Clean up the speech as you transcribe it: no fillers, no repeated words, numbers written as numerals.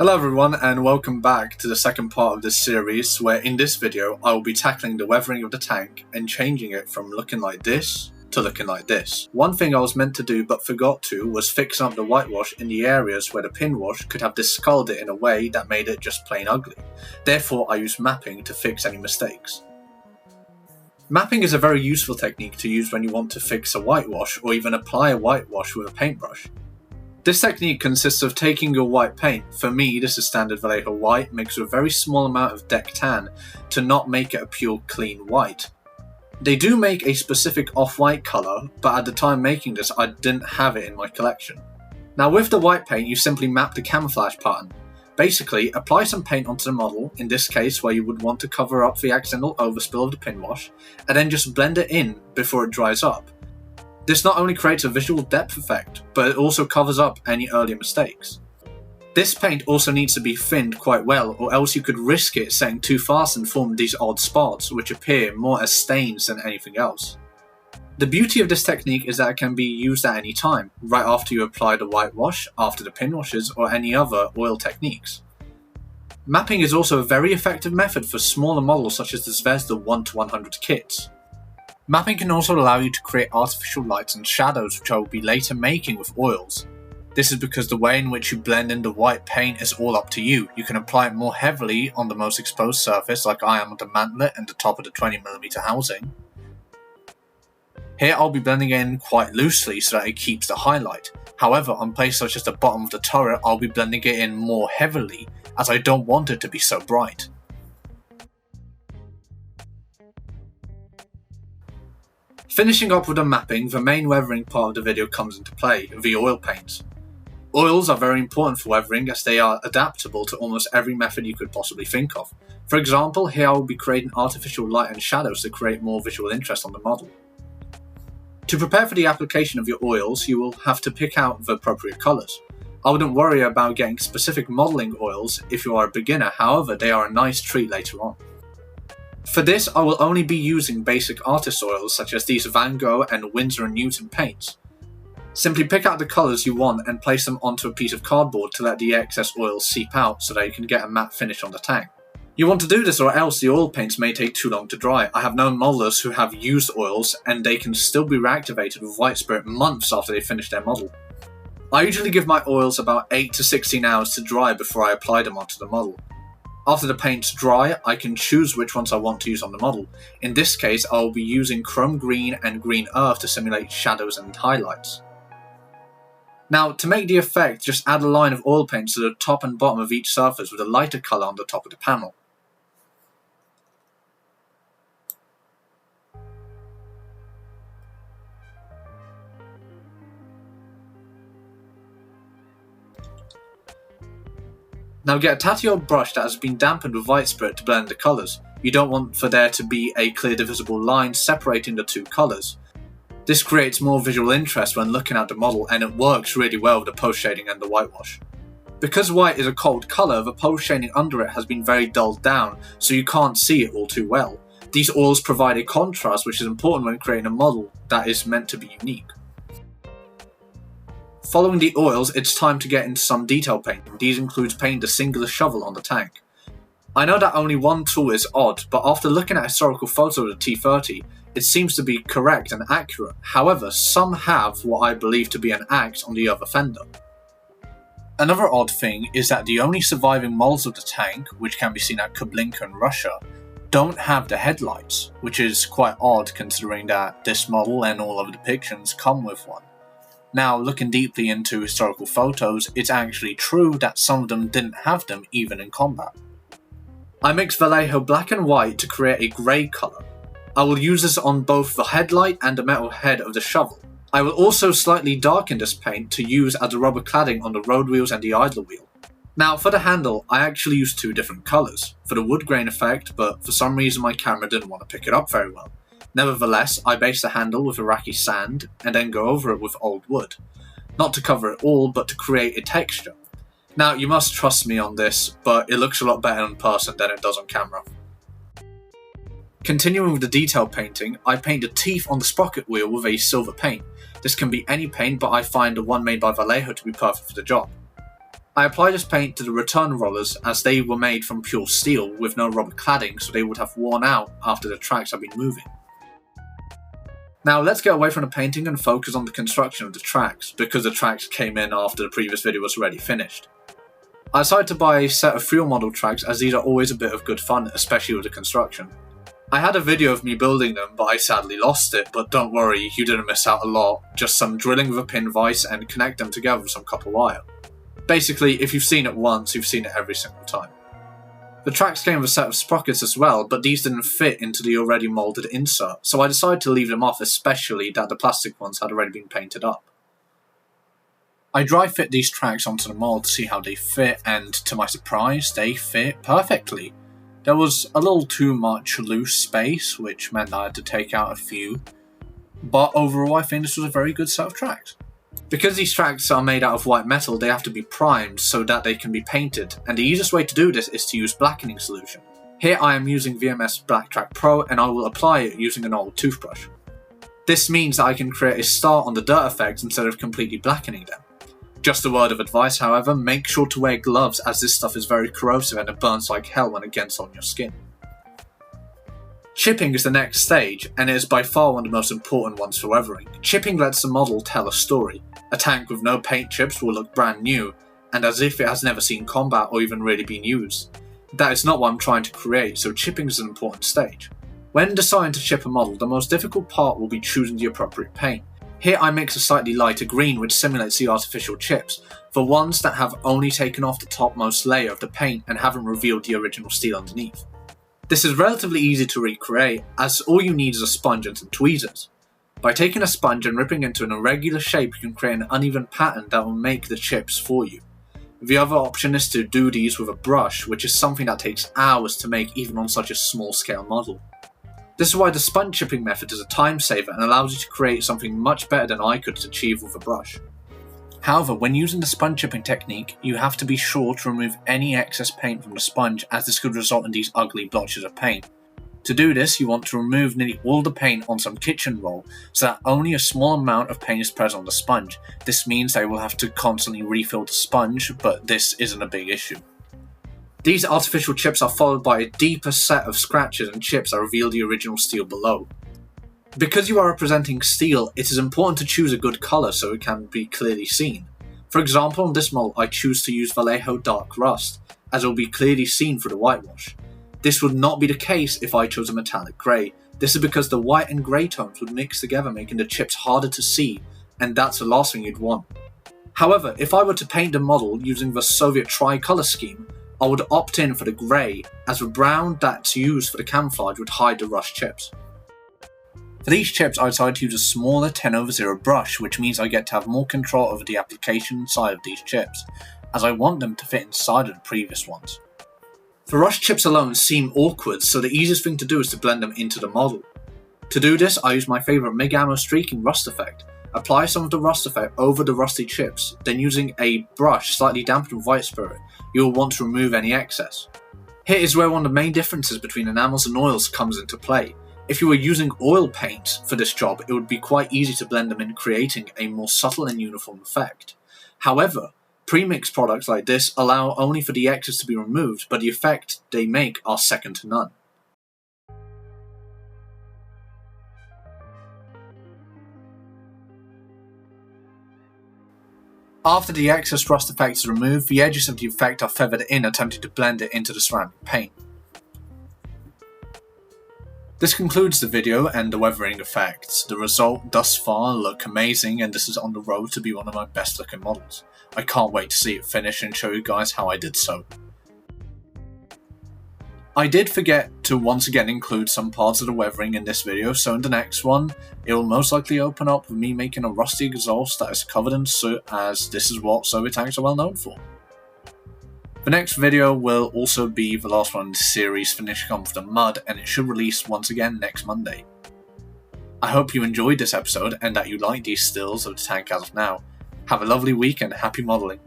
Hello everyone and welcome back to the second part of this series where in this video I will be tackling the weathering of the tank and changing it from looking like this to looking like this. One thing I was meant to do but forgot to was fix up the whitewash in the areas where the pin wash could have discolored it in a way that made it just plain ugly. Therefore I used mapping to fix any mistakes. Mapping is a very useful technique to use when you want to fix a whitewash or even apply a whitewash with a paintbrush. This technique consists of taking your white paint, for me this is standard Vallejo white, mixed with a very small amount of deck tan to not make it a pure clean white. They do make a specific off-white colour, but at the time making this I didn't have it in my collection. Now with the white paint you simply map the camouflage pattern. Basically, apply some paint onto the model, in this case where you would want to cover up the accidental overspill of the pin wash, and then just blend it in before it dries up. This not only creates a visual depth effect, but it also covers up any earlier mistakes. This paint also needs to be thinned quite well, or else you could risk it setting too fast and form these odd spots which appear more as stains than anything else. The beauty of this technique is that it can be used at any time, right after you apply the whitewash, after the pin washes, or any other oil techniques. Mapping is also a very effective method for smaller models such as the Zvezda 1-100 kits. Mapping can also allow you to create artificial lights and shadows which I will be later making with oils. This is because the way in which you blend in the white paint is all up to you. You can apply it more heavily on the most exposed surface like I am on the mantlet and the top of the 20mm housing. Here I'll be blending it in quite loosely so that it keeps the highlight. However, on places such as the bottom of the turret I'll be blending it in more heavily as I don't want it to be so bright. Finishing up with the mapping, the main weathering part of the video comes into play, the oil paints. Oils are very important for weathering as they are adaptable to almost every method you could possibly think of. For example, here I will be creating artificial light and shadows to create more visual interest on the model. To prepare for the application of your oils, you will have to pick out the appropriate colours. I wouldn't worry about getting specific modelling oils if you are a beginner, however they are a nice treat later on. For this, I will only be using basic artist oils such as these Van Gogh and Winsor & Newton paints. Simply pick out the colours you want and place them onto a piece of cardboard to let the excess oil seep out so that you can get a matte finish on the tank. You want to do this or else the oil paints may take too long to dry. I have known modelers who have used oils and they can still be reactivated with white spirit months after they finish their model. I usually give my oils about 8 to 16 hours to dry before I apply them onto the model. After the paints dry, I can choose which ones I want to use on the model. In this case, I will be using chrome green and green earth to simulate shadows and highlights. Now, to make the effect, just add a line of oil paints to the top and bottom of each surface with a lighter colour on the top of the panel. Now get a tatty old brush that has been dampened with white spirit to blend the colours. You don't want for there to be a clear divisible line separating the two colours. This creates more visual interest when looking at the model and it works really well with the post shading and the whitewash. Because white is a cold colour, the post shading under it has been very dulled down so you can't see it all too well. These oils provide a contrast which is important when creating a model that is meant to be unique. Following the oils, it's time to get into some detail painting. These include painting the singular shovel on the tank. I know that only one tool is odd, but after looking at historical photos of the T-30, it seems to be correct and accurate. However, some have what I believe to be an axe on the other fender. Another odd thing is that the only surviving models of the tank, which can be seen at Kublinka in Russia, don't have the headlights, which is quite odd considering that this model and all other depictions come with one. Now, looking deeply into historical photos, it's actually true that some of them didn't have them even in combat. I mixed Vallejo black and white to create a grey colour. I will use this on both the headlight and the metal head of the shovel. I will also slightly darken this paint to use as a rubber cladding on the road wheels and the idler wheel. Now for the handle, I actually used two different colours, for the wood grain effect, but for some reason my camera didn't want to pick it up very well. Nevertheless, I base the handle with Iraqi sand and then go over it with old wood. Not to cover it all, but to create a texture. Now, you must trust me on this, but it looks a lot better in person than it does on camera. Continuing with the detail painting, I paint the teeth on the sprocket wheel with a silver paint. This can be any paint, but I find the one made by Vallejo to be perfect for the job. I applied this paint to the return rollers as they were made from pure steel with no rubber cladding, so they would have worn out after the tracks had been moving. Now let's get away from the painting and focus on the construction of the tracks, because the tracks came in after the previous video was already finished. I decided to buy a set of 3 model tracks as these are always a bit of good fun, especially with the construction. I had a video of me building them, but I sadly lost it, but don't worry, you didn't miss out a lot, just some drilling with a pin vise and connect them together with some copper wire. Basically, if you've seen it once, you've seen it every single time. The tracks came with a set of sprockets as well, but these didn't fit into the already moulded insert, so I decided to leave them off, especially that the plastic ones had already been painted up. I dry fit these tracks onto the mould to see how they fit, and to my surprise, they fit perfectly. There was a little too much loose space, which meant I had to take out a few, but overall I think this was a very good set of tracks. Because these tracks are made out of white metal, they have to be primed so that they can be painted, and the easiest way to do this is to use blackening solution. Here I am using VMS Black Track Pro and I will apply it using an old toothbrush. This means that I can create a star on the dirt effects instead of completely blackening them. Just a word of advice, however, make sure to wear gloves as this stuff is very corrosive and it burns like hell when it gets on your skin. Chipping is the next stage, and it is by far one of the most important ones for weathering. Chipping lets the model tell a story. A tank with no paint chips will look brand new, and as if it has never seen combat or even really been used. That is not what I'm trying to create, so chipping is an important stage. When deciding to chip a model, the most difficult part will be choosing the appropriate paint. Here I mix a slightly lighter green which simulates the artificial chips, for ones that have only taken off the topmost layer of the paint and haven't revealed the original steel underneath. This is relatively easy to recreate, as all you need is a sponge and some tweezers. By taking a sponge and ripping it into an irregular shape, you can create an uneven pattern that will make the chips for you. The other option is to do these with a brush, which is something that takes hours to make even on such a small scale model. This is why the sponge chipping method is a time saver and allows you to create something much better than I could achieve with a brush. However, when using the sponge chipping technique, you have to be sure to remove any excess paint from the sponge, as this could result in these ugly blotches of paint. To do this, you want to remove nearly all the paint on some kitchen roll, so that only a small amount of paint is present on the sponge. This means they will have to constantly refill the sponge, but this isn't a big issue. These artificial chips are followed by a deeper set of scratches and chips that reveal the original steel below. Because you are representing steel, it is important to choose a good colour so it can be clearly seen. For example, on this mold I choose to use Vallejo Dark Rust, as it will be clearly seen through the whitewash. This would not be the case if I chose a metallic grey. This is because the white and grey tones would mix together, making the chips harder to see, and that's the last thing you'd want. However, if I were to paint the model using the Soviet tricolour scheme, I would opt in for the grey, as the brown that's used for the camouflage would hide the rust chips. For these chips, I decided to use a smaller 10/0 brush, which means I get to have more control over the application side of these chips, as I want them to fit inside of the previous ones. The rust chips alone seem awkward, so the easiest thing to do is to blend them into the model. To do this, I use my favourite MIG ammo streaking rust effect. Apply some of the rust effect over the rusty chips, then using a brush slightly dampened with white spirit, you will want to remove any excess. Here is where one of the main differences between enamels and oils comes into play. If you were using oil paint for this job, it would be quite easy to blend them in, creating a more subtle and uniform effect. However, pre-mixed products like this allow only for the excess to be removed, but the effect they make are second to none. After the excess rust effect is removed, the edges of the effect are feathered in, attempting to blend it into the surrounding paint. This concludes the video and the weathering effects. The result thus far look amazing, and this is on the road to be one of my best looking models. I can't wait to see it finish and show you guys how I did so. I did forget to once again include some parts of the weathering in this video, so in the next one, it will most likely open up with me making a rusty exhaust that is covered in soot, as this is what Soviet tanks are well known for. The next video will also be the last one in the series, finishing off the mud, and it should release once again next Monday. I hope you enjoyed this episode and that you like these stills of the tank as of now. Have a lovely week and happy modelling.